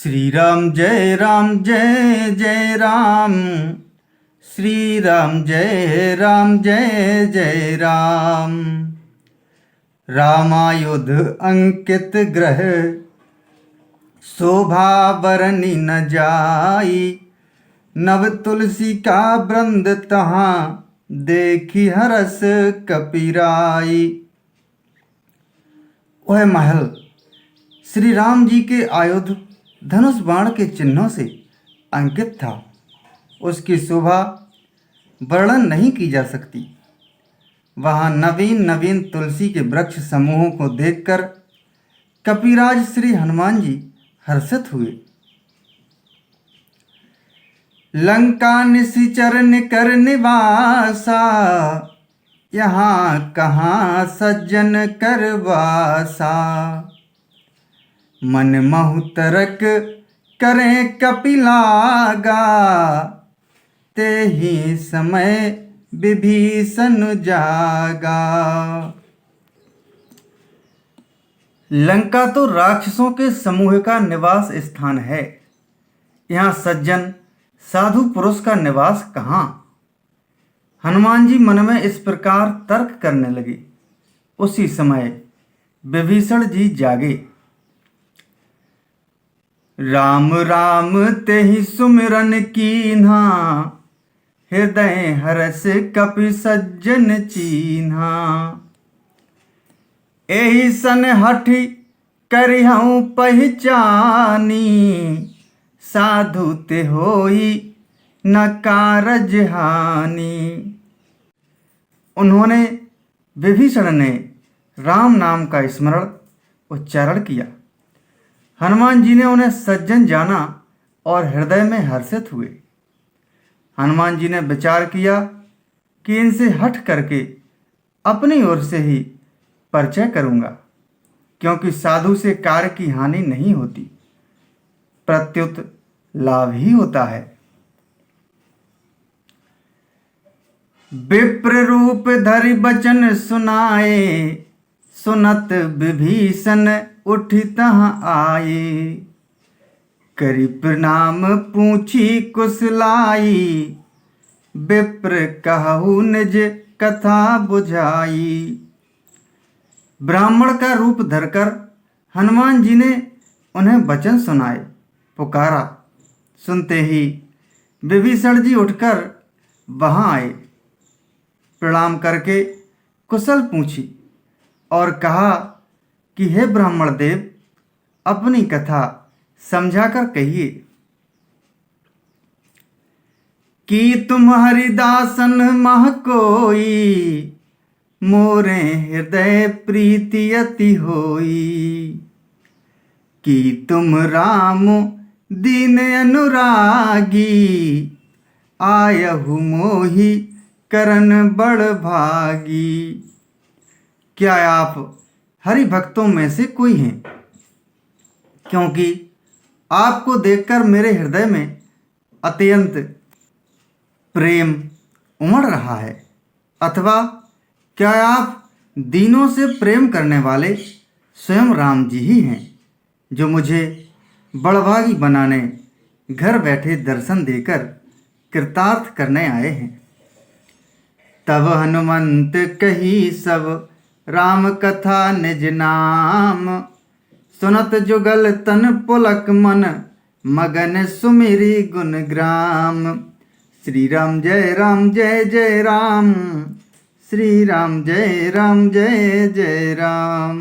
राम जय जय राम। श्री राम जय जय राम। रामायुध अंकित ग्रह शोभा बरनी न जाई। नव तुलसी का वृंद तहाँ देखी हरस कपिराई। वह महल श्री राम जी के आयुध धनुष बाण के चिन्हों से अंकित था। उसकी शोभा वर्णन नहीं की जा सकती। वहाँ नवीन नवीन तुलसी के वृक्ष समूहों को देखकर कपिराज श्री हनुमान जी हर्षित हुए। लंका निशिचर निकर निवासा, यहाँ कहाँ सज्जन कर वासा। मन महु तरक करें कपिलागा, ते ही समय विभीषण जागा। लंका तो राक्षसों के समूह का निवास स्थान है। यहाँ सज्जन साधु पुरुष का निवास कहाँ। हनुमान जी मन में इस प्रकार तर्क करने लगे। उसी समय विभीषण जी जागे। राम राम तेहि सुमिरन कीन्हा, हृदय हरस कपि सज्जन चीन्हा। एहि सन हठि करिहउँ पहिचानी, साधु ते होई न कारज हानि। उन्होंने विभीषण ने राम नाम का स्मरण उच्चारण किया। हनुमान जी ने उन्हें सज्जन जाना और हृदय में हर्षित हुए। हनुमान जी ने विचार किया कि इनसे हठ करके अपनी ओर से ही परिचय करूंगा, क्योंकि साधु से कार्य की हानि नहीं होती, प्रत्युत लाभ ही होता है। विप्र रूप धरि बचन सुनाए, सुनत विभीषण उठि तहाँ आए। करि प्रणाम पूछी कुशलाई, विप्र कहु निज कथा बुझाई। ब्राह्मण का रूप धरकर हनुमान जी ने उन्हें वचन सुनाए, पुकारा। सुनते ही विभीषण जी उठकर वहां आए, प्रणाम करके कुशल पूछी और कहा कि हे ब्राह्मण देव, अपनी कथा समझाकर कहिए कि तुम हरिदासन मह कोई, मोरे हृदय प्रीति अति होई। कि तुम राम दीन अनुरागी, आयहु मोहि करन बड़ भागी। क्या आप हरि भक्तों में से कोई हैं? क्योंकि आपको देखकर मेरे हृदय में अत्यंत प्रेम उमड़ रहा है। अथवा क्या आप दीनों से प्रेम करने वाले स्वयं राम जी ही हैं, जो मुझे बड़भागी बनाने घर बैठे दर्शन देकर कृतार्थ करने आए हैं। तब हनुमंत कही सब राम कथा निज नाम, सुनत जुगल तन पुलक मन, मगन सुमिरी गुण ग्राम। श्री राम जय जय राम। श्री राम जय जय राम।